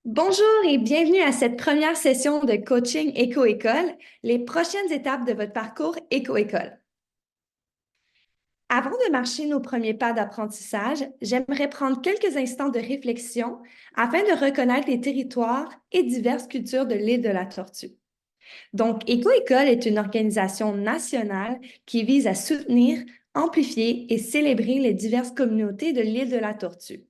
Bonjour et bienvenue à cette première session de coaching Éco-École, les prochaines étapes de votre parcours Éco-École. Avant de marcher nos premiers pas d'apprentissage, j'aimerais prendre quelques instants de réflexion afin de reconnaître les territoires et diverses cultures de l'île de la Tortue. Donc, Éco-École est une organisation nationale qui vise à soutenir, amplifier et célébrer les diverses communautés de l'île de la Tortue.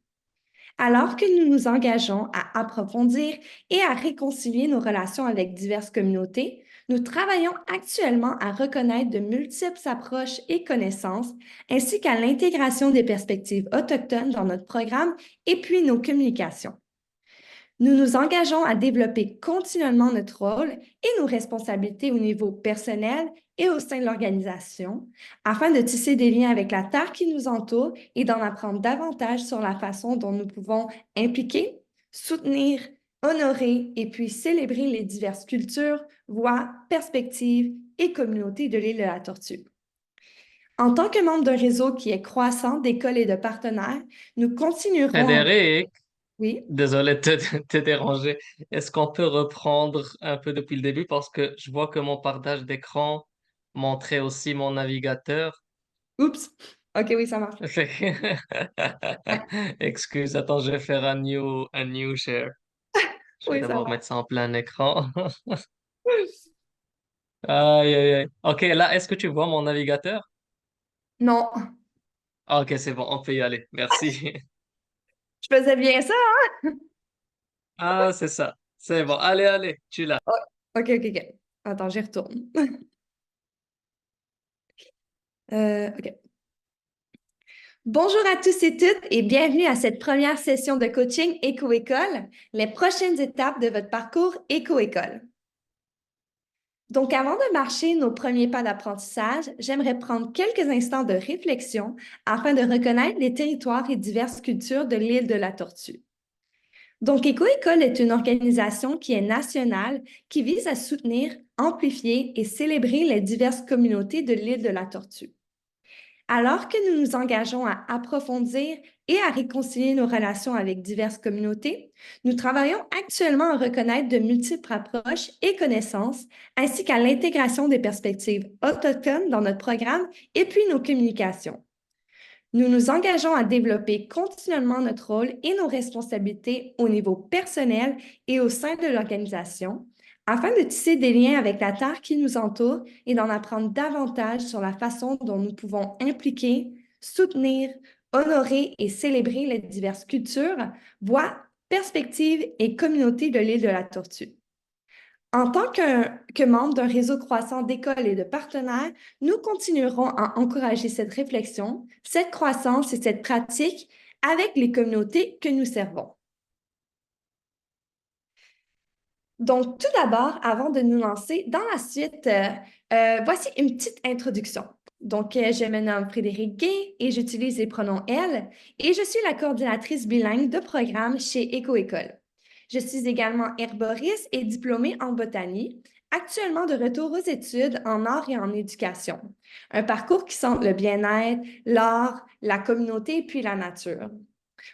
Alors que nous nous engageons à approfondir et à réconcilier nos relations avec diverses communautés, nous travaillons actuellement à reconnaître de multiples approches et connaissances, ainsi qu'à l'intégration des perspectives autochtones dans notre programme et puis nos communications. Nous nous engageons à développer continuellement notre rôle et nos responsabilités au niveau personnel et au sein de l'organisation, afin de tisser des liens avec la terre qui nous entoure et d'en apprendre davantage sur la façon dont nous pouvons impliquer, soutenir, honorer et puis célébrer les diverses cultures, voix, perspectives et communautés de l'île de la Tortue. En tant que membre d'un réseau qui est croissant d'écoles et de partenaires, nous continuerons à... Frédéric, Oui. désolé de te déranger. Est-ce qu'on peut reprendre un peu depuis le début parce que je vois que mon partage d'écran montrait aussi mon navigateur. Oups. OK, oui, ça marche. Ouais, Excuse, attends, je vais faire un new share. Je vais oui, ça d'abord marche. mettre ça en plein écran. Aïe, aïe, aïe. Ok, là, est-ce que tu vois mon navigateur? Non, Ah, ok, c'est bon, on peut y aller. Merci. je faisais bien ça. Ah, c'est ça. C'est bon. Allez, allez, tu l'as. Oh, OK, OK, OK. Attends, j'y retourne. OK. Bonjour à tous et toutes et bienvenue à cette première session de coaching Éco-École, les prochaines étapes de votre parcours Éco-École. Donc, avant de marcher nos premiers pas d'apprentissage, j'aimerais prendre quelques instants de réflexion afin de reconnaître les territoires et diverses cultures de l'île de la Tortue. Donc, Éco-École est une organisation qui est nationale, qui vise à soutenir, amplifier et célébrer les diverses communautés de l'île de la Tortue. Alors que nous nous engageons à approfondir et à réconcilier nos relations avec diverses communautés, nous travaillons actuellement à reconnaître de multiples approches et connaissances, ainsi qu'à l'intégration des perspectives autochtones dans notre programme et puis nos communications. Nous nous engageons à développer continuellement notre rôle et nos responsabilités au niveau personnel et au sein de l'organisation, afin de tisser des liens avec la terre qui nous entoure et d'en apprendre davantage sur la façon dont nous pouvons impliquer, soutenir, honorer et célébrer les diverses cultures, voix, perspectives et communautés de l'île de la Tortue. En tant que membre d'un réseau croissant d'écoles et de partenaires, nous continuerons à encourager cette réflexion, cette croissance et cette pratique avec les communautés que nous servons. Donc, tout d'abord, avant de nous lancer dans la suite, voici une petite introduction. Donc, je me nomme Frédéric Gay et j'utilise les pronoms elle et je suis la coordinatrice bilingue de programme chez Éco-École. Je suis également herboriste et diplômée en botanie, actuellement de retour aux études en art et en éducation. Un parcours qui centre le bien-être, l'art, la communauté puis la nature.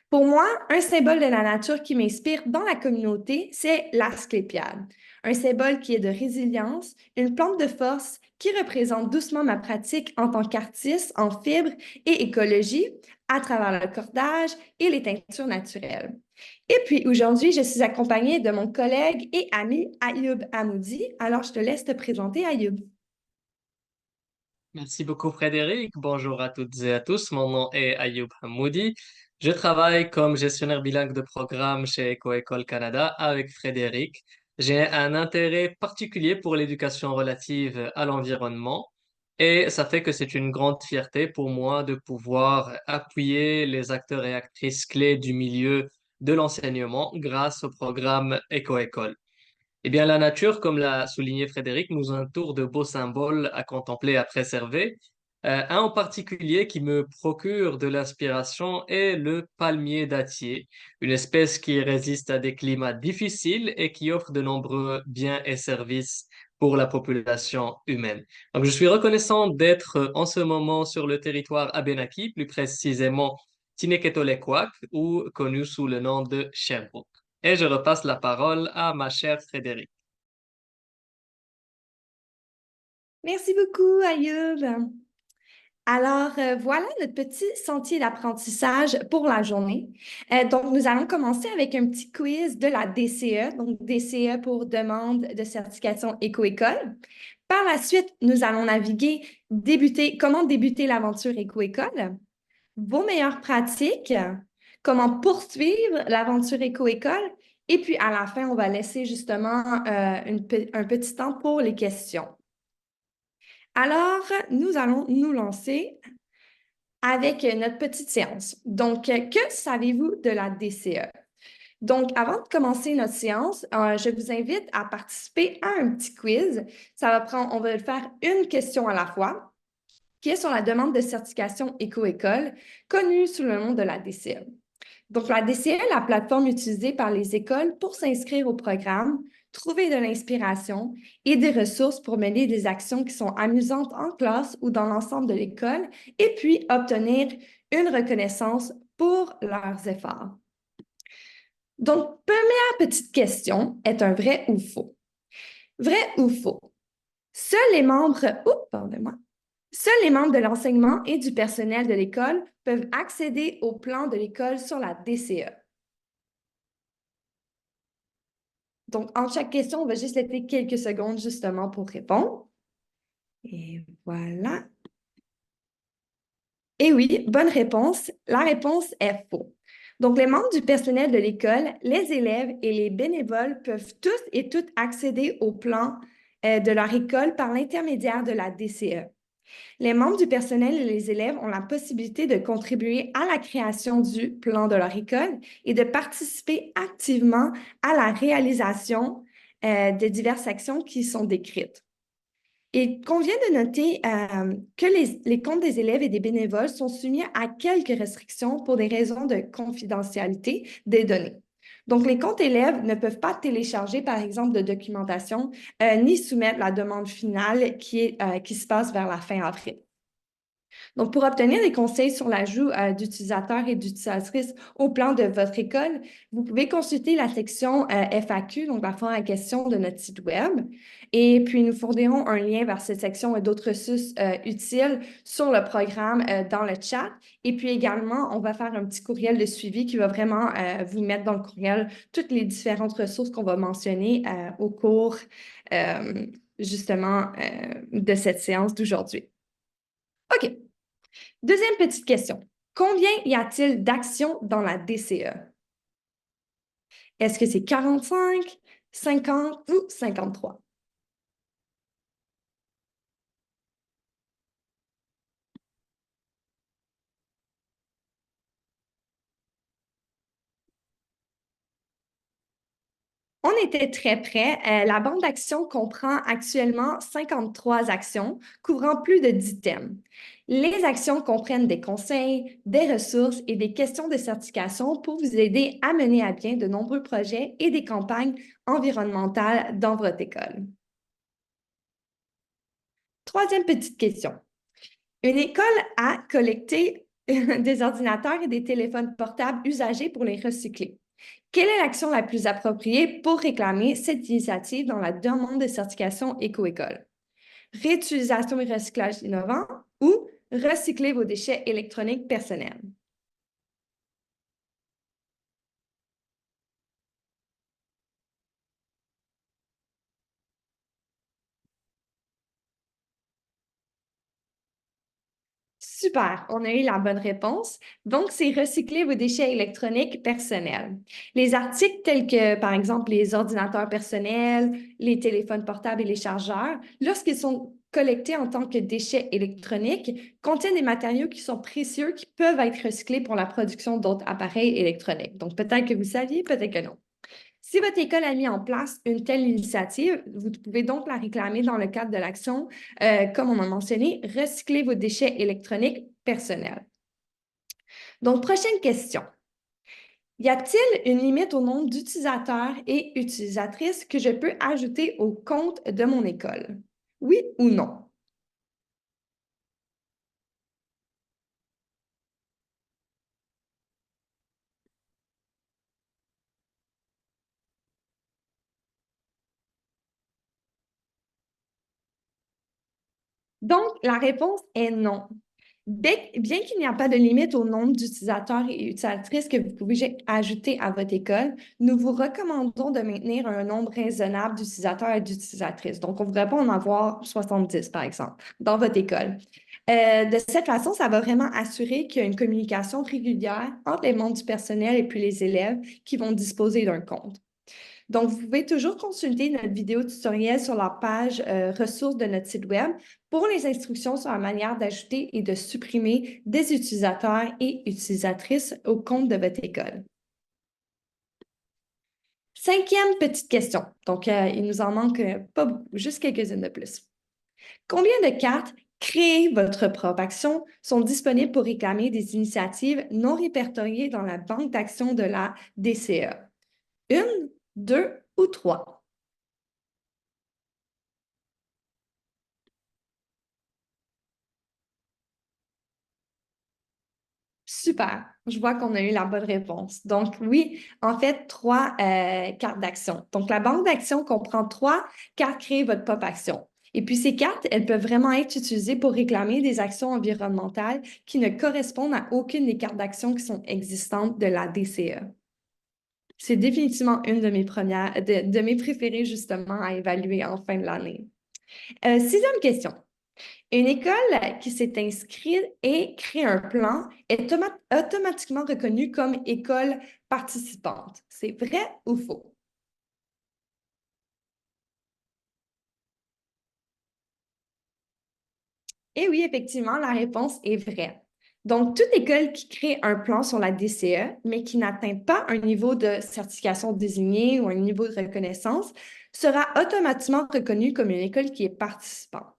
Pour moi, un symbole de la nature qui m'inspire dans la communauté, c'est l'asclépiade, un symbole qui est de résilience, une plante de force qui représente doucement ma pratique en tant qu'artiste en fibres et écologie à travers le cordage et les teintures naturelles. Et puis aujourd'hui, je suis accompagnée de mon collègue et ami Ayoub Hamoudi. Alors, je te laisse te présenter, Ayoub. Merci beaucoup, Frédéric. Bonjour à toutes et à tous. Mon nom est Ayoub Hamoudi. Je travaille comme gestionnaire bilingue de programme chez EcoEcole Canada avec Frédéric. J'ai un intérêt particulier pour l'éducation relative à l'environnement et ça fait que c'est une grande fierté pour moi de pouvoir appuyer les acteurs et actrices clés du milieu de l'enseignement grâce au programme EcoEcole. Eh bien, la nature, comme l'a souligné Frédéric, nous entoure de beaux symboles à contempler, à préserver. Un en particulier qui me procure de l'inspiration est le palmier dattier, une espèce qui résiste à des climats difficiles et qui offre de nombreux biens et services pour la population humaine. Donc, je suis reconnaissant d'être en ce moment sur le territoire Abénaki, plus précisément Tineketolekouak, ou connu sous le nom de Sherbrooke. et je repasse la parole à ma chère Frédéric. Merci beaucoup, Ayoub. Alors, voilà notre petit sentier d'apprentissage pour la journée. Donc, nous allons commencer avec un petit quiz de la DCE, donc DCE pour demande de certification éco-école. Par la suite, nous allons naviguer, comment débuter l'aventure éco-école, vos meilleures pratiques, comment poursuivre l'aventure éco-école, et puis à la fin, on va laisser justement un petit temps pour les questions. Alors, nous allons nous lancer avec notre petite séance. Donc, que savez-vous de la DCE? Donc, avant de commencer notre séance, je vous invite à participer à un petit quiz. On va le faire une question à la fois, qui est sur la demande de certification éco-école, connue sous le nom de la DCE. Donc, la DCE est la plateforme utilisée par les écoles pour s'inscrire au programme, trouver de l'inspiration et des ressources pour mener des actions qui sont amusantes en classe ou dans l'ensemble de l'école, et puis obtenir une reconnaissance pour leurs efforts. Donc, première petite question, est un vrai ou faux? Vrai ou faux? Seuls les membres, pardonnez-moi, Seuls les membres de l'enseignement et du personnel de l'école peuvent accéder au plan de l'école sur la DCE. Donc, entre chaque question, on va juste laisser quelques secondes justement pour répondre. Et voilà. Et oui, bonne réponse. La réponse est faux. Donc, les membres du personnel de l'école, les élèves et les bénévoles peuvent tous et toutes accéder au plan de leur école par l'intermédiaire de la DCE. Les membres du personnel et les élèves ont la possibilité de contribuer à la création du plan de leur école et de participer activement à la réalisation de diverses actions qui sont décrites. Il convient de noter que les comptes des élèves et des bénévoles sont soumis à quelques restrictions pour des raisons de confidentialité des données. Donc, les comptes élèves ne peuvent pas télécharger, par exemple, de documentation ni soumettre la demande finale qui se passe vers la fin avril. Donc, pour obtenir des conseils sur l'ajout d'utilisateurs et d'utilisatrices au plan de votre école, vous pouvez consulter la section FAQ, donc la forme à question de notre site Web. Et puis, nous fournirons un lien vers cette section et d'autres ressources utiles sur le programme dans le chat. Et puis également, on va faire un petit courriel de suivi qui va vraiment vous mettre dans le courriel toutes les différentes ressources qu'on va mentionner au cours justement de cette séance d'aujourd'hui. OK. Deuxième petite question. Combien y a-t-il d'actions dans la DCE? Est-ce que c'est 45, 50 ou 53? On était très près. La bande d'actions comprend actuellement 53 actions couvrant plus de 10 thèmes. Les actions comprennent des conseils, des ressources et des questions de certification pour vous aider à mener à bien de nombreux projets et des campagnes environnementales dans votre école. Troisième petite question. Une école a collecté des ordinateurs et des téléphones portables usagés pour les recycler. Quelle est l'action la plus appropriée pour réclamer cette initiative dans la demande de certification éco-école? Réutilisation et recyclage innovant ou recycler vos déchets électroniques personnels? Super, on a eu la bonne réponse. Donc, c'est recycler vos déchets électroniques personnels. Les articles tels que, par exemple, les ordinateurs personnels, les téléphones portables et les chargeurs, lorsqu'ils sont collectés en tant que déchets électroniques, contiennent des matériaux qui sont précieux qui peuvent être recyclés pour la production d'autres appareils électroniques. Donc, peut-être que vous saviez, peut-être que non. Si votre école a mis en place une telle initiative, vous pouvez donc la réclamer dans le cadre de l'action, comme on a mentionné, recycler vos déchets électroniques personnels. Donc, prochaine question. Y a-t-il une limite au nombre d'utilisateurs et utilisatrices que je peux ajouter au compte de mon école? Oui ou non? Donc, la réponse est non. Bien qu'il n'y a pas de limite au nombre d'utilisateurs et utilisatrices que vous pouvez ajouter à votre école, nous vous recommandons de maintenir un nombre raisonnable d'utilisateurs et d'utilisatrices. Donc, on ne voudrait pas en avoir 70, par exemple, dans votre école. De cette façon, ça va vraiment assurer qu'il y a une communication régulière entre les membres du personnel et puis les élèves qui vont disposer d'un compte. Donc, vous pouvez toujours consulter notre vidéo tutoriel sur la page ressources de notre site Web pour les instructions sur la manière d'ajouter et de supprimer des utilisateurs et utilisatrices au compte de votre école. Cinquième petite question. Donc, il nous en manque pas beaucoup, juste quelques-unes de plus. Combien de cartes Créez votre propre action sont disponibles pour réclamer des initiatives non répertoriées dans la banque d'actions de la DCE? Une, deux ou trois? Super, je vois qu'on a eu la bonne réponse. Donc oui, en fait, trois cartes d'action. Donc la banque d'action comprend trois cartes créer votre pop action. Et puis ces cartes, elles peuvent vraiment être utilisées pour réclamer des actions environnementales qui ne correspondent à aucune des cartes d'action qui sont existantes de la DCE. C'est définitivement une de mes de mes préférées justement à évaluer en fin de l'année. Sixième question. Une école qui s'est inscrite et crée un plan est automatiquement reconnue comme école participante. C'est vrai ou faux? Et oui, effectivement, la réponse est vraie. Donc, toute école qui crée un plan sur la DCE, mais qui n'atteint pas un niveau de certification désigné ou un niveau de reconnaissance, sera automatiquement reconnue comme une école qui est participante.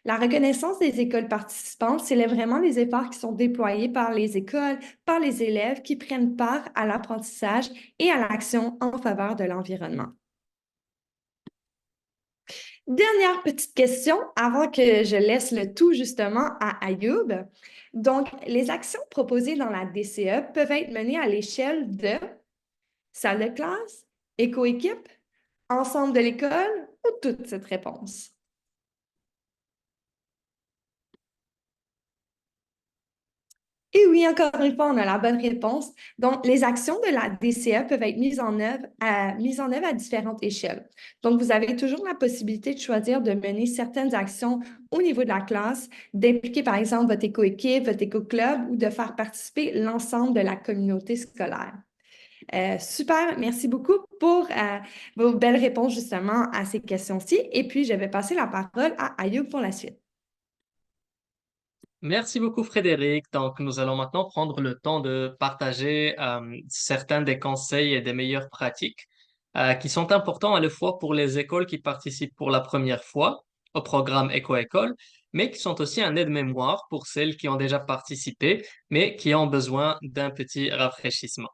La reconnaissance des écoles participantes, c'est vraiment les efforts qui sont déployés par les écoles, par les élèves qui prennent part à l'apprentissage et à l'action en faveur de l'environnement. Dernière petite question avant que je laisse le tout justement à Ayoub. Donc, les actions proposées dans la DCE peuvent être menées à l'échelle de salle de classe, éco-équipe, ensemble de l'école ou toute cette réponse? Et oui, encore une fois, on a la bonne réponse. Donc, les actions de la DCE peuvent être mises en œuvre à différentes échelles. Donc, vous avez toujours la possibilité de choisir de mener certaines actions au niveau de la classe, d'impliquer par exemple votre éco-équipe, votre éco-club ou de faire participer l'ensemble de la communauté scolaire. Super, merci beaucoup pour vos belles réponses justement à ces questions-ci. Et puis, je vais passer la parole à Ayoub pour la suite. Merci beaucoup, Frédéric. Donc, nous allons maintenant prendre le temps de partager certains des conseils et des meilleures pratiques qui sont importants à la fois pour les écoles qui participent pour la première fois au programme Éco-École, mais qui sont aussi un aide-mémoire pour celles qui ont déjà participé, mais qui ont besoin d'un petit rafraîchissement.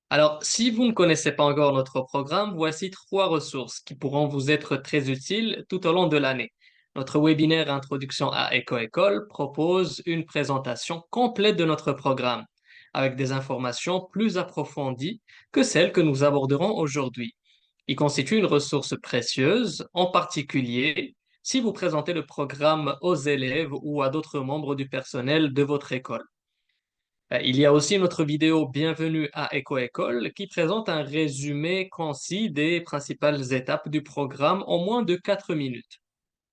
Alors, si vous ne connaissez pas encore notre programme, voici trois ressources qui pourront vous être très utiles tout au long de l'année. Notre webinaire Introduction à Éco-École propose une présentation complète de notre programme, avec des informations plus approfondies que celles que nous aborderons aujourd'hui. Il constitue une ressource précieuse, en particulier si vous présentez le programme aux élèves ou à d'autres membres du personnel de votre école. Il y a aussi notre vidéo Bienvenue à Éco-École qui présente un résumé concis des principales étapes du programme en moins de 4 minutes,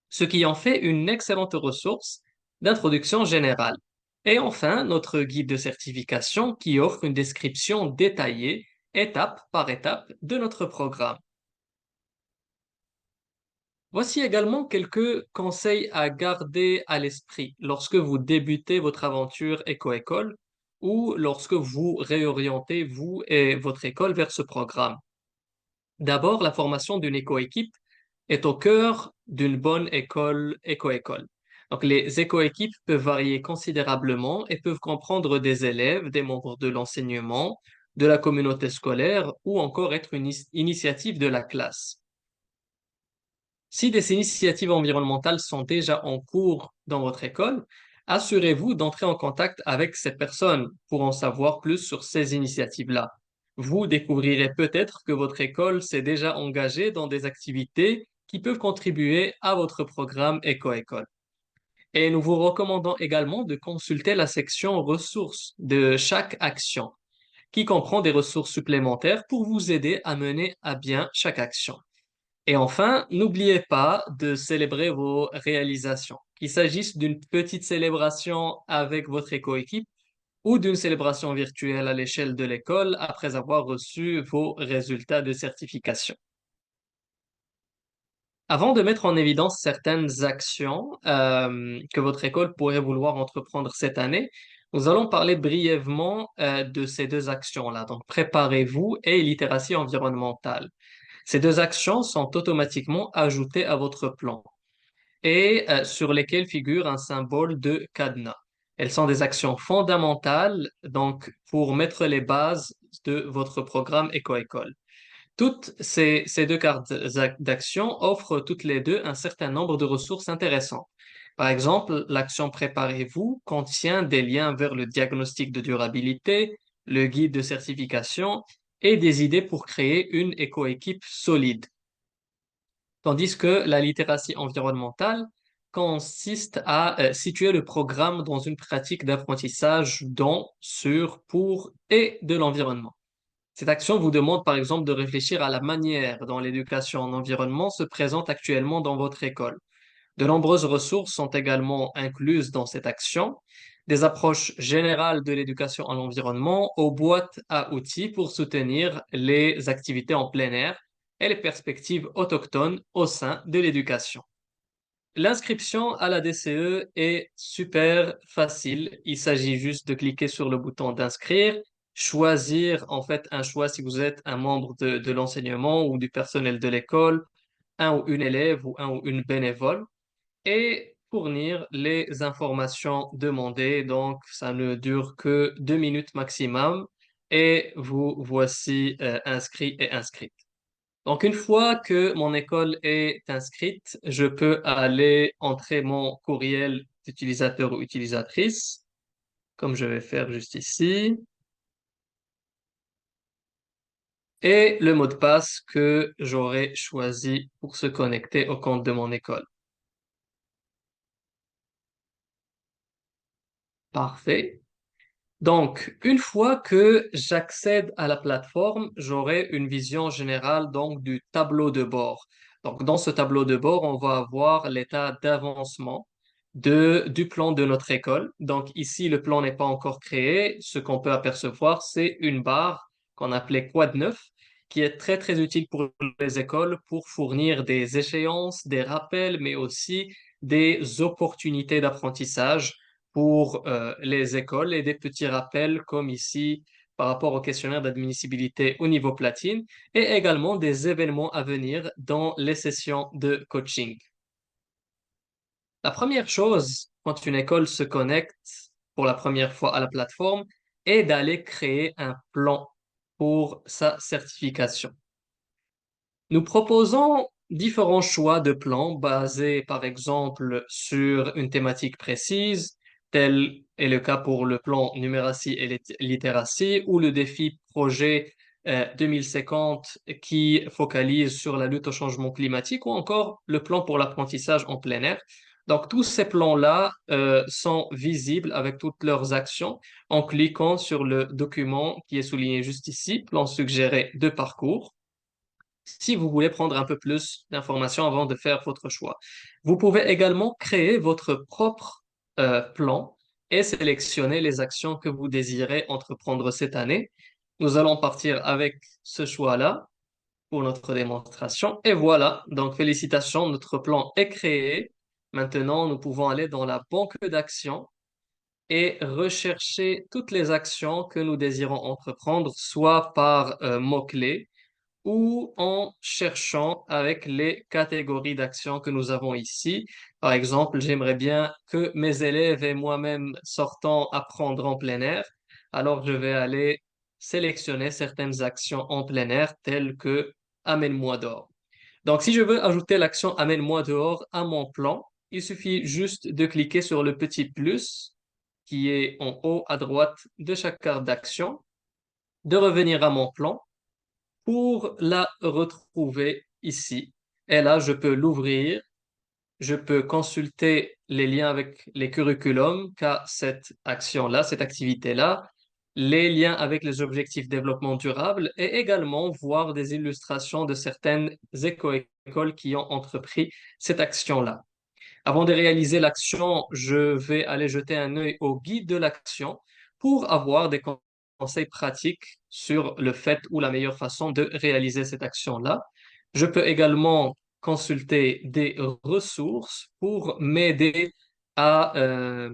ce qui en fait une excellente ressource d'introduction générale. Et enfin, notre guide de certification qui offre une description détaillée, étape par étape, de notre programme. Voici également quelques conseils à garder à l'esprit lorsque vous débutez votre aventure éco-école ou lorsque vous réorientez vous et votre école vers ce programme. D'abord, la formation d'une éco-équipe est au cœur d'une bonne école éco-école. Donc, les éco-équipes peuvent varier considérablement et peuvent comprendre des élèves, des membres de l'enseignement, de la communauté scolaire ou encore être une initiative de la classe. Si des initiatives environnementales sont déjà en cours dans votre école, assurez-vous d'entrer en contact avec ces personnes pour en savoir plus sur ces initiatives-là. Vous découvrirez peut-être que votre école s'est déjà engagée dans des activités qui peuvent contribuer à votre programme Éco-École. Et nous vous recommandons également de consulter la section ressources de chaque action, qui comprend des ressources supplémentaires pour vous aider à mener à bien chaque action. Et enfin, n'oubliez pas de célébrer vos réalisations, qu'il s'agisse d'une petite célébration avec votre éco-équipe ou d'une célébration virtuelle à l'échelle de l'école après avoir reçu vos résultats de certification. Avant de mettre en évidence certaines actions que votre école pourrait vouloir entreprendre cette année, nous allons parler brièvement de ces deux actions-là. Donc, préparez-vous et littératie environnementale. Ces deux actions sont automatiquement ajoutées à votre plan et sur lesquelles figure un symbole de cadenas. Elles sont des actions fondamentales donc pour mettre les bases de votre programme Éco-École. Toutes ces deux cartes d'action offrent toutes les deux un certain nombre de ressources intéressantes. Par exemple, l'action Préparez-vous contient des liens vers le diagnostic de durabilité, le guide de certification et des idées pour créer une éco-équipe solide. Tandis que la littératie environnementale consiste à situer le programme dans une pratique d'apprentissage dans, sur, pour et de l'environnement. Cette action vous demande par exemple de réfléchir à la manière dont l'éducation en environnement se présente actuellement dans votre école. De nombreuses ressources sont également incluses dans cette action, des approches générales de l'éducation en environnement aux boîtes à outils pour soutenir les activités en plein air et les perspectives autochtones au sein de l'éducation. L'inscription à la DCE est super facile. Il s'agit juste de cliquer sur le bouton d'inscrire, choisir en fait un choix si vous êtes un membre de l'enseignement ou du personnel de l'école, un ou une élève ou un ou une bénévole, et fournir les informations demandées. Donc, ça ne dure que 2 minutes maximum et vous voici inscrit et inscrite. Donc, une fois que mon école est inscrite, je peux aller entrer mon courriel d'utilisateur ou utilisatrice, comme je vais faire juste ici, et le mot de passe que j'aurai choisi pour se connecter au compte de mon école. Parfait. Donc, une fois que j'accède à la plateforme, j'aurai une vision générale donc du tableau de bord. Donc, dans ce tableau de bord, on va avoir l'état d'avancement du plan de notre école. Donc, ici, le plan n'est pas encore créé. Ce qu'on peut apercevoir, c'est une barre qu'on appelait Quad 9, qui est très, très utile pour les écoles pour fournir des échéances, des rappels, mais aussi des opportunités d'apprentissage pour les écoles et des petits rappels comme ici par rapport au questionnaire d'admissibilité au niveau platine et également des événements à venir dans les sessions de coaching. La première chose quand une école se connecte pour la première fois à la plateforme est d'aller créer un plan pour sa certification. Nous proposons différents choix de plans basés, par exemple, sur une thématique précise, tel est le cas pour le plan numératie et littératie ou le défi projet 2050 qui focalise sur la lutte au changement climatique ou encore le plan pour l'apprentissage en plein air. Donc, tous ces plans-là sont visibles avec toutes leurs actions en cliquant sur le document qui est souligné juste ici, plan suggéré de parcours si vous voulez prendre un peu plus d'informations avant de faire votre choix. Vous pouvez également créer votre propre plan et sélectionner les actions que vous désirez entreprendre cette année. Nous allons partir avec ce choix-là pour notre démonstration. Et voilà, donc félicitations, notre plan est créé. Maintenant, nous pouvons aller dans la banque d'actions et rechercher toutes les actions que nous désirons entreprendre, soit par mots-clés, ou en cherchant avec les catégories d'actions que nous avons ici. Par exemple, j'aimerais bien que mes élèves et moi-même sortons apprendre en plein air. Alors, je vais aller sélectionner certaines actions en plein air telles que Amène-moi dehors. Donc, si je veux ajouter l'action Amène-moi dehors à mon plan, il suffit juste de cliquer sur le petit plus qui est en haut à droite de chaque carte d'action, de revenir à mon plan pour la retrouver ici. Et là, je peux l'ouvrir, je peux consulter les liens avec les curriculums qu'a cette action-là, cette activité-là, les liens avec les objectifs développement durable et également voir des illustrations de certaines écoles qui ont entrepris cette action-là. Avant de réaliser l'action, je vais aller jeter un œil au guide de l'action pour avoir des conseils pratiques sur le fait ou la meilleure façon de réaliser cette action-là. Je peux également consulter des ressources pour m'aider à, euh,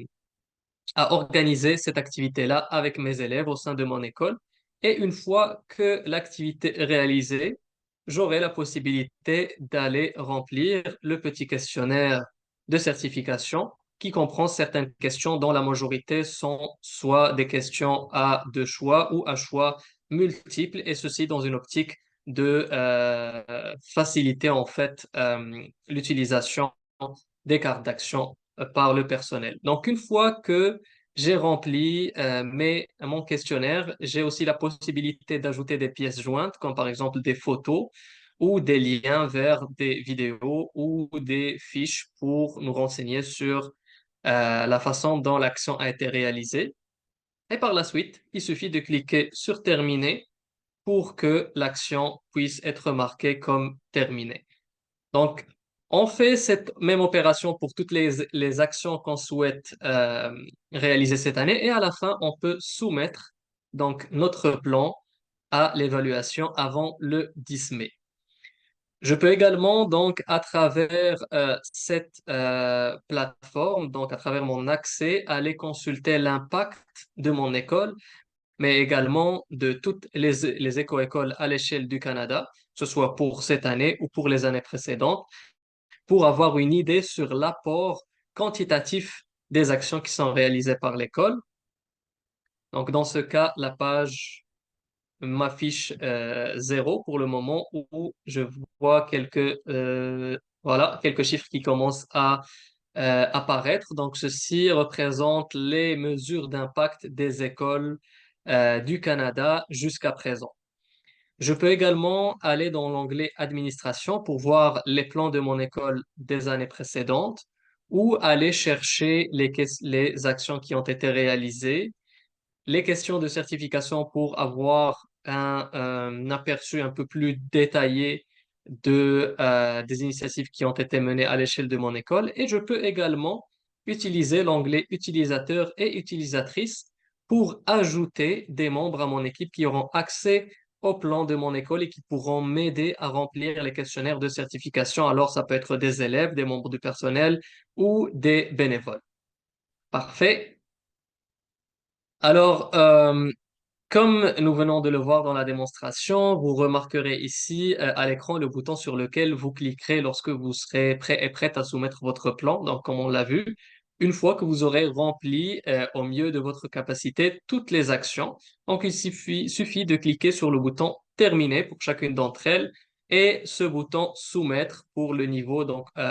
à organiser cette activité-là avec mes élèves au sein de mon école. Et une fois que l'activité est réalisée, j'aurai la possibilité d'aller remplir le petit questionnaire de certification qui comprend certaines questions dont la majorité sont soit des questions à deux choix ou à choix multiples, et ceci dans une optique de faciliter en fait l'utilisation des cartes d'action par le personnel. Donc, une fois que j'ai rempli mon questionnaire, j'ai aussi la possibilité d'ajouter des pièces jointes, comme par exemple des photos ou des liens vers des vidéos ou des fiches pour nous renseigner sur la façon dont l'action a été réalisée. Et par la suite, il suffit de cliquer sur Terminer pour que l'action puisse être marquée comme terminée. Donc, on fait cette même opération pour toutes les actions qu'on souhaite réaliser cette année et à la fin, on peut soumettre donc notre plan à l'évaluation avant le 10 mai. Je peux également, donc, à travers cette plateforme, donc à travers mon accès, aller consulter l'impact de mon école, mais également de toutes les éco-écoles à l'échelle du Canada, que ce soit pour cette année ou pour les années précédentes pour avoir une idée sur l'apport quantitatif des actions qui sont réalisées par l'école. Donc, dans ce cas, la page m'affiche 0 pour le moment où je vois voilà, quelques chiffres qui commencent à apparaître. Donc, ceci représente les mesures d'impact des écoles du Canada jusqu'à présent. Je peux également aller dans l'onglet Administration pour voir les plans de mon école des années précédentes ou aller chercher les actions qui ont été réalisées, les questions de certification pour avoir un aperçu un peu plus détaillé des initiatives qui ont été menées à l'échelle de mon école. Et je peux également utiliser l'onglet Utilisateur et utilisatrice pour ajouter des membres à mon équipe qui auront accès au plan de mon école et qui pourront m'aider à remplir les questionnaires de certification. Alors, ça peut être des élèves, des membres du personnel ou des bénévoles. Parfait. Alors, comme nous venons de le voir dans la démonstration, vous remarquerez ici à l'écran le bouton sur lequel vous cliquerez lorsque vous serez prêt et prête à soumettre votre plan. Donc, comme on l'a vu, une fois que vous aurez rempli au mieux de votre capacité toutes les actions, donc suffit de cliquer sur le bouton Terminer pour chacune d'entre elles et ce bouton Soumettre pour le niveau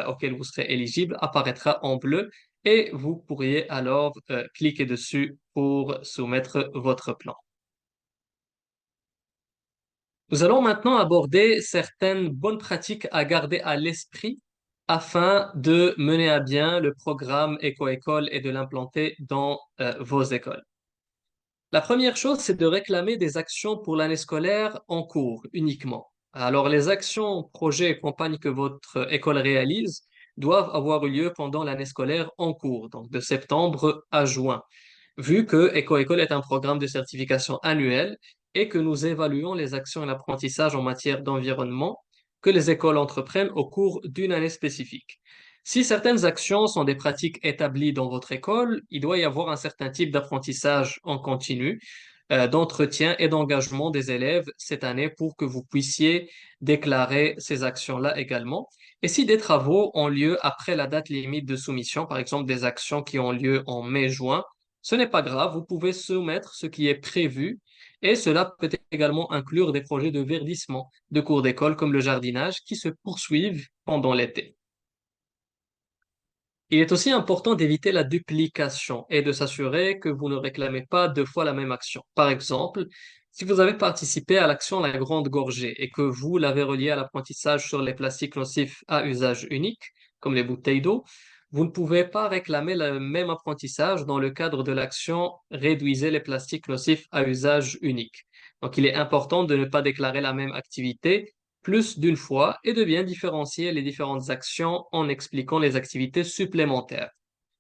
auquel vous serez éligible apparaîtra en bleu et vous pourriez alors cliquer dessus pour soumettre votre plan. Nous allons maintenant aborder certaines bonnes pratiques à garder à l'esprit afin de mener à bien le programme Éco-École et de l'implanter dans vos écoles. La première chose, c'est de réclamer des actions pour l'année scolaire en cours uniquement. Alors, les actions, projets et campagnes que votre école réalise doivent avoir eu lieu pendant l'année scolaire en cours, donc de septembre à juin, vu que Éco-École est un programme de certification annuel et que nous évaluons les actions et l'apprentissage en matière d'environnement que les écoles entreprennent au cours d'une année spécifique. Si certaines actions sont des pratiques établies dans votre école, il doit y avoir un certain type d'apprentissage en continu, d'entretien et d'engagement des élèves cette année pour que vous puissiez déclarer ces actions-là également. Et si des travaux ont lieu après la date limite de soumission, par exemple des actions qui ont lieu en mai-juin, ce n'est pas grave, vous pouvez soumettre ce qui est prévu et cela peut également inclure des projets de verdissement de cours d'école comme le jardinage qui se poursuivent pendant l'été. Il est aussi important d'éviter la duplication et de s'assurer que vous ne réclamez pas deux fois la même action. Par exemple, si vous avez participé à l'action La Grande Gorgée et que vous l'avez relié à l'apprentissage sur les plastiques nocifs à usage unique, comme les bouteilles d'eau, vous ne pouvez pas réclamer le même apprentissage dans le cadre de l'action Réduisez les plastiques nocifs à usage unique. Donc, il est important de ne pas déclarer la même activité plus d'une fois et de bien différencier les différentes actions en expliquant les activités supplémentaires.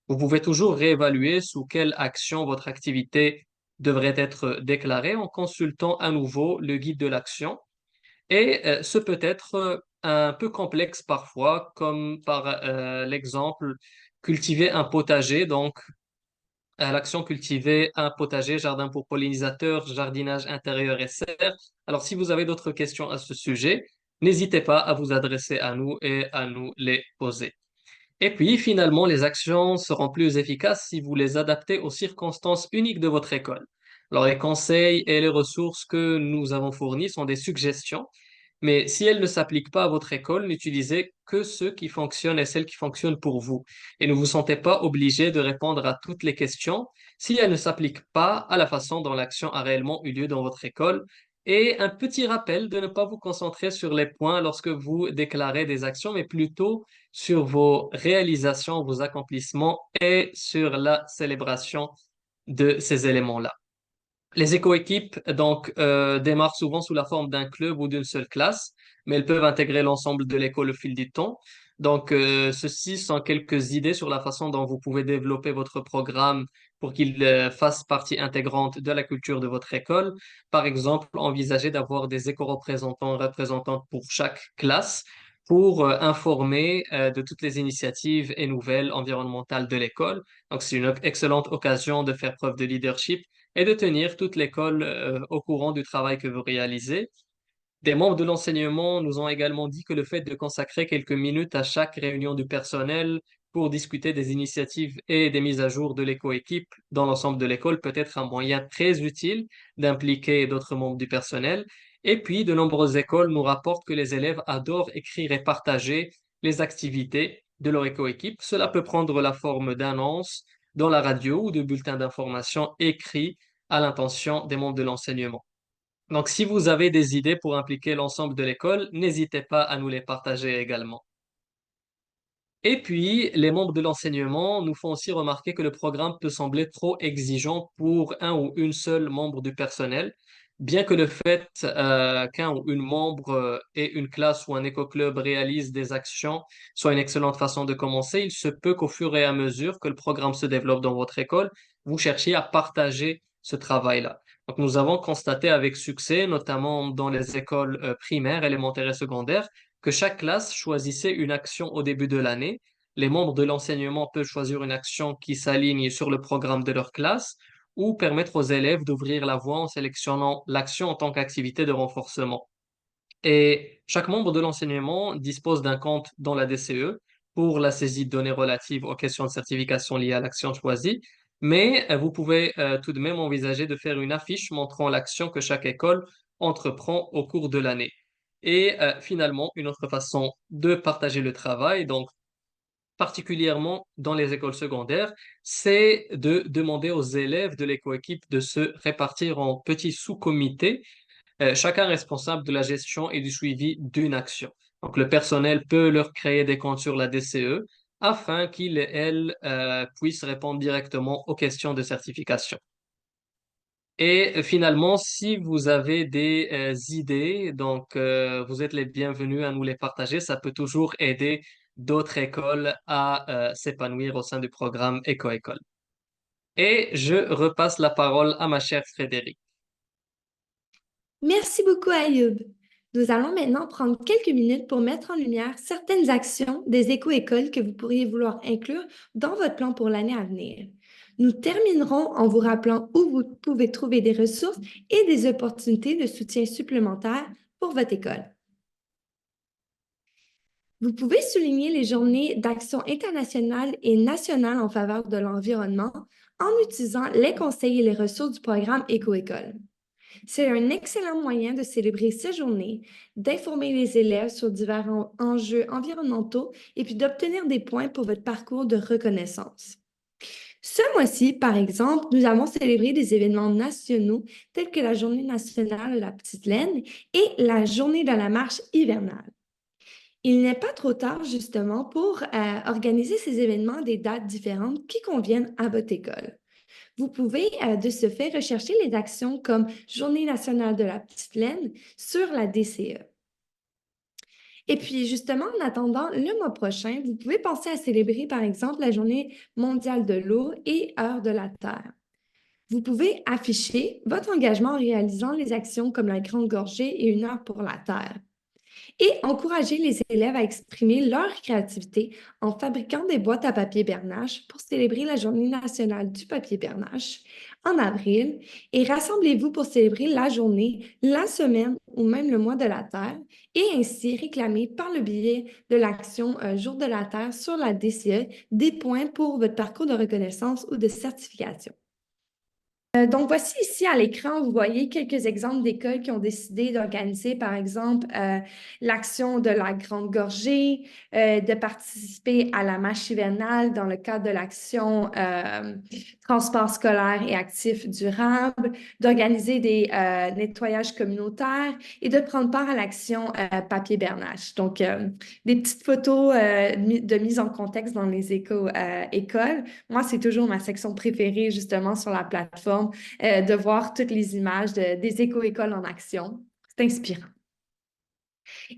Vous pouvez toujours réévaluer sous quelle action votre activité devrait être déclarée en consultant à nouveau le guide de l'action. Et ce peut être un peu complexe parfois, comme par l'exemple cultiver un potager. Donc, à l'action cultiver un potager, jardin pour pollinisateurs, jardinage intérieur et serre. Alors, si vous avez d'autres questions à ce sujet, n'hésitez pas à vous adresser à nous et à nous les poser. Et puis, finalement, les actions seront plus efficaces si vous les adaptez aux circonstances uniques de votre école. Alors, les conseils et les ressources que nous avons fournis sont des suggestions, mais si elles ne s'appliquent pas à votre école, n'utilisez que ceux qui fonctionnent et celles qui fonctionnent pour vous. Et ne vous sentez pas obligé de répondre à toutes les questions si elles ne s'appliquent pas à la façon dont l'action a réellement eu lieu dans votre école. Et un petit rappel de ne pas vous concentrer sur les points lorsque vous déclarez des actions, mais plutôt sur vos réalisations, vos accomplissements et sur la célébration de ces éléments-là. Les éco-équipes démarrent souvent sous la forme d'un club ou d'une seule classe, mais elles peuvent intégrer l'ensemble de l'école au fil du temps. Ceci sont quelques idées sur la façon dont vous pouvez développer votre programme pour qu'il fasse partie intégrante de la culture de votre école. Par exemple, envisagez d'avoir des éco-représentants, représentantes pour chaque classe pour informer de toutes les initiatives et nouvelles environnementales de l'école. Donc, c'est une excellente occasion de faire preuve de leadership et de tenir toute l'école au courant du travail que vous réalisez. Des membres de l'enseignement nous ont également dit que le fait de consacrer quelques minutes à chaque réunion du personnel pour discuter des initiatives et des mises à jour de l'éco-équipe dans l'ensemble de l'école peut être un moyen très utile d'impliquer d'autres membres du personnel. Et puis, de nombreuses écoles nous rapportent que les élèves adorent écrire et partager les activités de leur éco-équipe. Cela peut prendre la forme d'annonces dans la radio ou de bulletins d'information écrits à l'intention des membres de l'enseignement. Donc, si vous avez des idées pour impliquer l'ensemble de l'école, n'hésitez pas à nous les partager également. Et puis, les membres de l'enseignement nous font aussi remarquer que le programme peut sembler trop exigeant pour un ou une seule membre du personnel, bien que le fait qu'un ou une membre et une classe ou un éco-club réalisent des actions soit une excellente façon de commencer. Il se peut qu'au fur et à mesure que le programme se développe dans votre école, vous cherchiez à partager ce travail-là. Donc, nous avons constaté avec succès, notamment dans les écoles primaires, élémentaires et secondaires, que chaque classe choisissait une action au début de l'année. Les membres de l'enseignement peuvent choisir une action qui s'aligne sur le programme de leur classe ou permettre aux élèves d'ouvrir la voie en sélectionnant l'action en tant qu'activité de renforcement. Et chaque membre de l'enseignement dispose d'un compte dans la DCE pour la saisie de données relatives aux questions de certification liées à l'action choisie, mais vous pouvez tout de même envisager de faire une affiche montrant l'action que chaque école entreprend au cours de l'année. Et finalement, une autre façon de partager le travail, donc particulièrement dans les écoles secondaires, c'est de demander aux élèves de l'éco-équipe de se répartir en petits sous-comités, chacun responsable de la gestion et du suivi d'une action. Donc, le personnel peut leur créer des comptes sur la DCE afin qu'ils et elles puissent répondre directement aux questions de certification. Et finalement, si vous avez des idées, vous êtes les bienvenus à nous les partager. Ça peut toujours aider d'autres écoles à s'épanouir au sein du programme Éco-École. Et je repasse la parole à ma chère Frédéric. Merci beaucoup, Ayoub. Nous allons maintenant prendre quelques minutes pour mettre en lumière certaines actions des éco-écoles que vous pourriez vouloir inclure dans votre plan pour l'année à venir. Nous terminerons en vous rappelant où vous pouvez trouver des ressources et des opportunités de soutien supplémentaires pour votre école. Vous pouvez souligner les journées d'action internationale et nationale en faveur de l'environnement en utilisant les conseils et les ressources du programme Éco-École. C'est un excellent moyen de célébrer ces journées, d'informer les élèves sur divers enjeux environnementaux et puis d'obtenir des points pour votre parcours de reconnaissance. Ce mois-ci, par exemple, nous avons célébré des événements nationaux tels que la Journée nationale de la petite laine et la Journée de la marche hivernale. Il n'est pas trop tard, justement, pour organiser ces événements à des dates différentes qui conviennent à votre école. Vous pouvez, de ce fait, rechercher les actions comme Journée nationale de la petite laine sur la DCE. Et puis, justement, en attendant le mois prochain, vous pouvez penser à célébrer, par exemple, la Journée mondiale de l'eau et Heure de la Terre. Vous pouvez afficher votre engagement en réalisant les actions comme la Grande Gorgée et une heure pour la Terre et encourager les élèves à exprimer leur créativité en fabriquant des boîtes à papier Bernache pour célébrer la Journée nationale du papier Bernache en avril et rassemblez-vous pour célébrer la journée, la semaine ou même le mois de la Terre et ainsi réclamer par le biais de l'action Jour de la Terre sur la DCE des points pour votre parcours de reconnaissance ou de certification. Donc, voici ici à l'écran, vous voyez quelques exemples d'écoles qui ont décidé d'organiser, par exemple, l'action de la Grande Gorgée, de participer à la marche hivernale dans le cadre de l'action transport scolaire et actif durable, d'organiser des nettoyages communautaires et de prendre part à l'action papier Bernache. Donc, des petites photos de mise en contexte dans les écoles. Moi, c'est toujours ma section préférée, justement, sur la plateforme, de voir toutes les images des éco-écoles en action. C'est inspirant.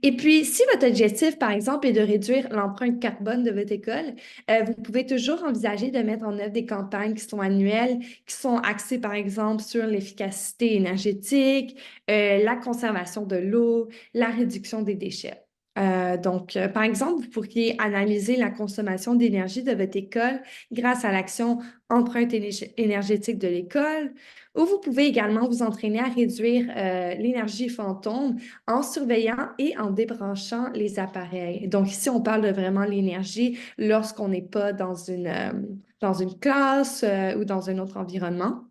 Et puis, si votre objectif, par exemple, est de réduire l'empreinte carbone de votre école, vous pouvez toujours envisager de mettre en œuvre des campagnes qui sont annuelles, qui sont axées, par exemple, sur l'efficacité énergétique, la conservation de l'eau, la réduction des déchets. Donc, par exemple, vous pourriez analyser la consommation d'énergie de votre école grâce à l'action empreinte énergétique de l'école, ou vous pouvez également vous entraîner à réduire l'énergie fantôme en surveillant et en débranchant les appareils. Donc, ici, on parle de vraiment l'énergie lorsqu'on n'est pas dans une classe ou dans un autre environnement.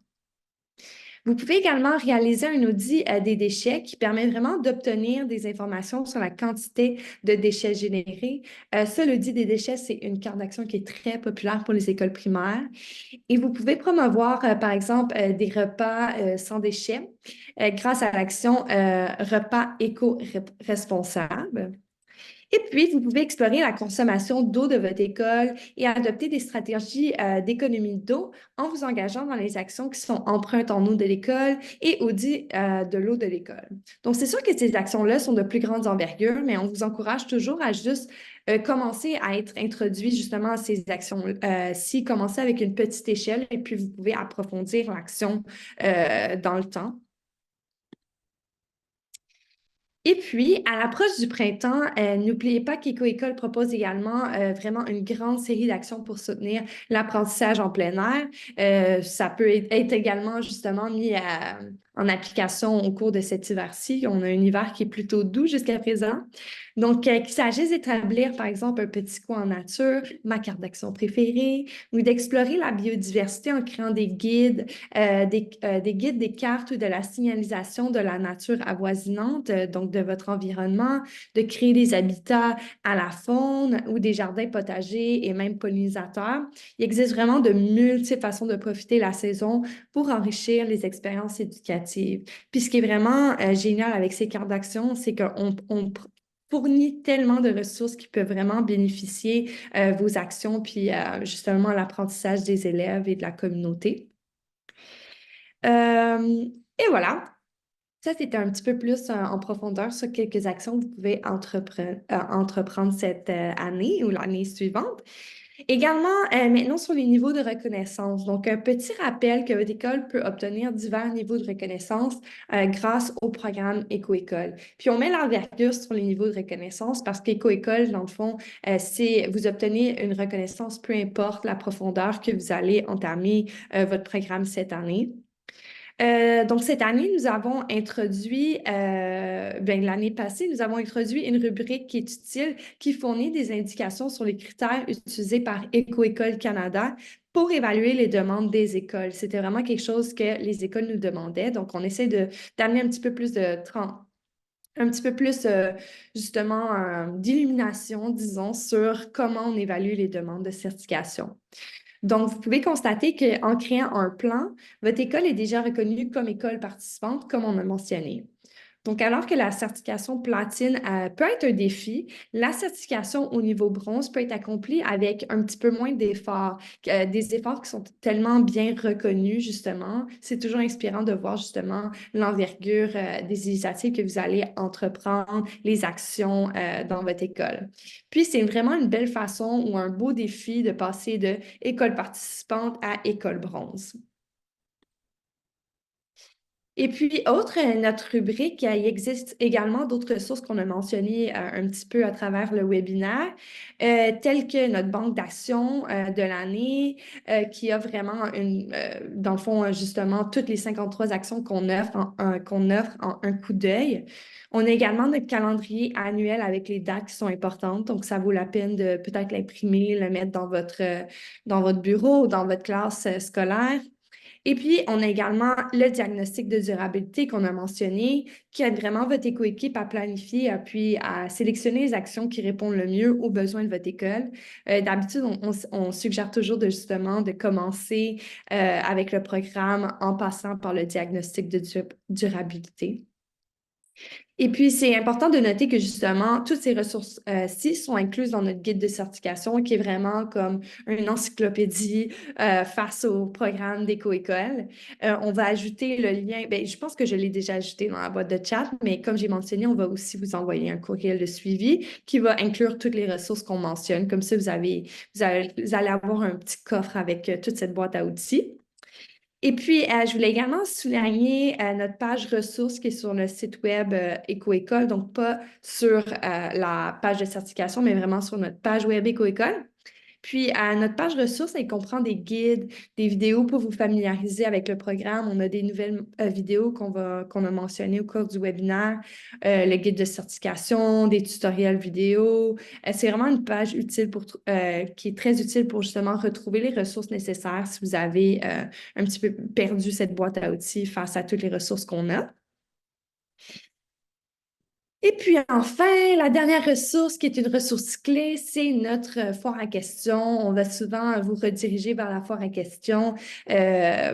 Vous pouvez également réaliser un audit des déchets qui permet vraiment d'obtenir des informations sur la quantité de déchets générés. Ça, l'audit des déchets, c'est une carte d'action qui est très populaire pour les écoles primaires. Et vous pouvez promouvoir, par exemple, des repas sans déchets grâce à l'action repas éco-responsables. Et puis, vous pouvez explorer la consommation d'eau de votre école et adopter des stratégies d'économie d'eau en vous engageant dans les actions qui sont empreintes en eau de l'école et audit de l'eau de l'école. Donc, c'est sûr que ces actions-là sont de plus grande envergure, mais on vous encourage toujours à juste commencer à être introduit justement à ces actions-ci, commencer avec une petite échelle et puis vous pouvez approfondir l'action dans le temps. Et puis, à l'approche du printemps, n'oubliez pas qu'Éco-École propose également vraiment une grande série d'actions pour soutenir l'apprentissage en plein air. Ça peut être également justement mis en application au cours de cet hiver-ci. On a un hiver qui est plutôt doux jusqu'à présent. Donc, qu'il s'agisse d'établir, par exemple, un petit coin en nature, ma carte d'action préférée, ou d'explorer la biodiversité en créant des guides, des cartes ou de la signalisation de la nature avoisinante, donc de votre environnement, de créer des habitats à la faune ou des jardins potagers et même pollinisateurs. Il existe vraiment de multiples façons de profiter de la saison pour enrichir les expériences éducatives. Puis ce qui est vraiment génial avec ces cartes d'action, c'est qu'on fournit tellement de ressources qui peuvent vraiment bénéficier vos actions, puis justement l'apprentissage des élèves et de la communauté. Et voilà, ça c'était un petit peu plus en profondeur sur quelques actions que vous pouvez entreprendre cette année ou l'année suivante. Également, maintenant sur les niveaux de reconnaissance. Donc, un petit rappel que votre école peut obtenir divers niveaux de reconnaissance grâce au programme Éco-École. Puis, on met l'envergure sur les niveaux de reconnaissance parce qu'Éco-École, dans le fond, c'est vous obtenez une reconnaissance, peu importe la profondeur que vous allez entamer votre programme cette année. Donc, cette année, nous avons introduit, l'année passée, nous avons introduit une rubrique qui est utile, qui fournit des indications sur les critères utilisés par Éco-École Canada pour évaluer les demandes des écoles. C'était vraiment quelque chose que les écoles nous demandaient. Donc, on essaie d'amener un petit peu plus un petit peu plus, justement, d'illumination, disons, sur comment on évalue les demandes de certification. Donc, vous pouvez constater qu'en créant un plan, votre école est déjà reconnue comme école participante, comme on a mentionné. Donc, alors que la certification platine peut être un défi, la certification au niveau bronze peut être accomplie avec un petit peu moins d'efforts, des efforts qui sont tellement bien reconnus, justement. C'est toujours inspirant de voir, justement, l'envergure des initiatives que vous allez entreprendre, les actions dans votre école. Puis, c'est vraiment une belle façon ou un beau défi de passer de école participante à école bronze. Et puis, notre rubrique, il existe également d'autres ressources qu'on a mentionnées un petit peu à travers le webinaire, telles que notre banque d'actions de l'année, qui a vraiment dans le fond, justement, toutes les 53 actions qu'on offre en un coup d'œil. On a également notre calendrier annuel avec les dates qui sont importantes, donc ça vaut la peine de peut-être l'imprimer, le mettre dans votre bureau ou dans votre classe scolaire. Et puis, on a également le diagnostic de durabilité qu'on a mentionné, qui aide vraiment votre éco-équipe à planifier, puis à sélectionner les actions qui répondent le mieux aux besoins de votre école. D'habitude, on suggère toujours justement de commencer avec le programme en passant par le diagnostic de durabilité. Et puis, c'est important de noter que justement, toutes ces ressources-ci sont incluses dans notre guide de certification qui est vraiment comme une encyclopédie face au programme d'éco-école. On va ajouter le lien, bien, je pense que je l'ai déjà ajouté dans la boîte de chat, mais comme j'ai mentionné, on va aussi vous envoyer un courriel de suivi qui va inclure toutes les ressources qu'on mentionne. Comme ça, vous allez avoir un petit coffre avec toute cette boîte à outils. Et puis, je voulais également souligner notre page ressources qui est sur le site web EcoEcole, donc pas sur la page de certification, mais vraiment sur notre page web EcoEcole. Puis, à notre page ressources, elle comprend des guides, des vidéos pour vous familiariser avec le programme. On a des nouvelles vidéos qu'on a mentionnées au cours du webinaire, le guide de certification, des tutoriels vidéo. C'est vraiment une page utile qui est très utile pour justement retrouver les ressources nécessaires si vous avez un petit peu perdu cette boîte à outils face à toutes les ressources qu'on a. Et puis enfin, la dernière ressource qui est une ressource clé, c'est notre foire à questions. On va souvent vous rediriger vers la foire à questions,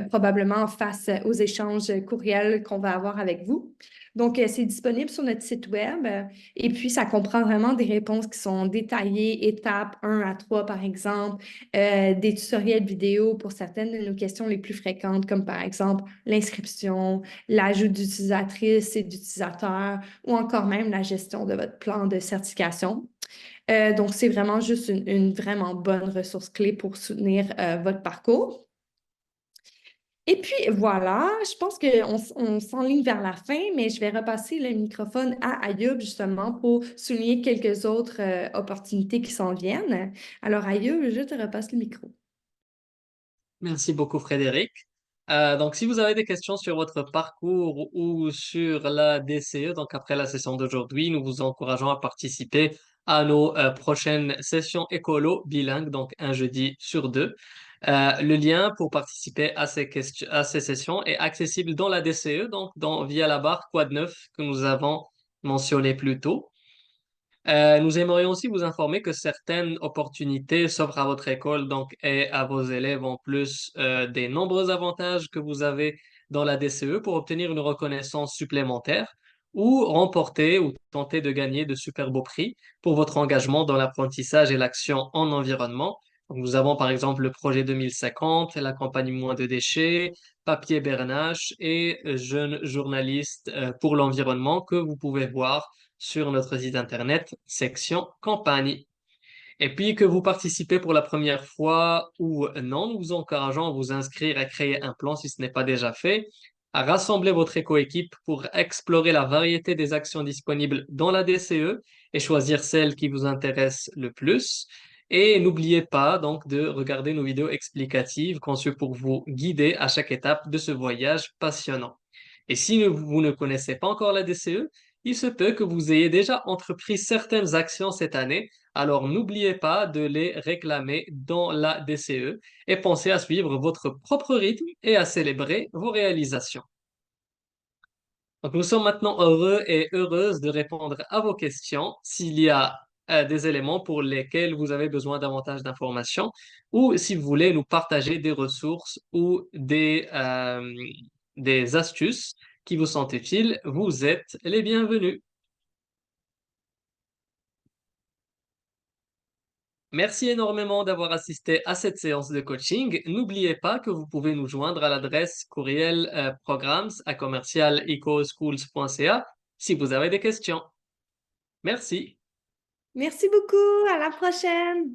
probablement face aux échanges courriels qu'on va avoir avec vous. Donc, c'est disponible sur notre site web et puis ça comprend vraiment des réponses qui sont détaillées, étapes 1 à 3 par exemple, des tutoriels vidéo pour certaines de nos questions les plus fréquentes, comme par exemple l'inscription, l'ajout d'utilisatrices et d'utilisateurs, ou encore même la gestion de votre plan de certification. Donc, c'est vraiment juste une vraiment bonne ressource clé pour soutenir votre parcours. Et puis voilà, je pense qu'on s'enligne vers la fin, mais je vais repasser le microphone à Ayoub justement pour souligner quelques autres opportunités qui s'en viennent. Alors Ayoub, je te repasse le micro. Merci beaucoup, Frédéric. Donc, si vous avez des questions sur votre parcours ou sur la DCE, donc après la session d'aujourd'hui, nous vous encourageons à participer à nos prochaines sessions écolo bilingues, donc un jeudi sur deux. Le lien pour participer à à ces sessions est accessible dans la DCE, donc via la barre Quad 9 que nous avons mentionnée plus tôt. Nous aimerions aussi vous informer que certaines opportunités s'offrent à votre école donc, et à vos élèves en plus des nombreux avantages que vous avez dans la DCE pour obtenir une reconnaissance supplémentaire ou remporter ou tenter de gagner de super beaux prix pour votre engagement dans l'apprentissage et l'action en environnement. Donc, nous avons par exemple le projet 2050, la campagne Moins de déchets, Papier Bernache et Jeunes journalistes pour l'environnement que vous pouvez voir sur notre site internet, section campagne. Et puis que vous participez pour la première fois ou non, nous vous encourageons à vous inscrire à créer un plan si ce n'est pas déjà fait, à rassembler votre éco-équipe pour explorer la variété des actions disponibles dans la DCE et choisir celle qui vous intéresse le plus. Et n'oubliez pas donc de regarder nos vidéos explicatives conçues pour vous guider à chaque étape de ce voyage passionnant. Et si vous ne connaissez pas encore la DCE, il se peut que vous ayez déjà entrepris certaines actions cette année Alors n'oubliez pas de les réclamer dans la DCE et pensez à suivre votre propre rythme et à célébrer vos réalisations. Donc, nous sommes maintenant heureux et heureuses de répondre à vos questions s'il y a des éléments pour lesquels vous avez besoin davantage d'informations ou si vous voulez nous partager des ressources ou des astuces qui vous sont utiles, vous êtes les bienvenus. Merci énormément d'avoir assisté à cette séance de coaching. N'oubliez pas que vous pouvez nous joindre à l'adresse courriel programs@ecoschools.ca si vous avez des questions. Merci. Merci beaucoup. À la prochaine.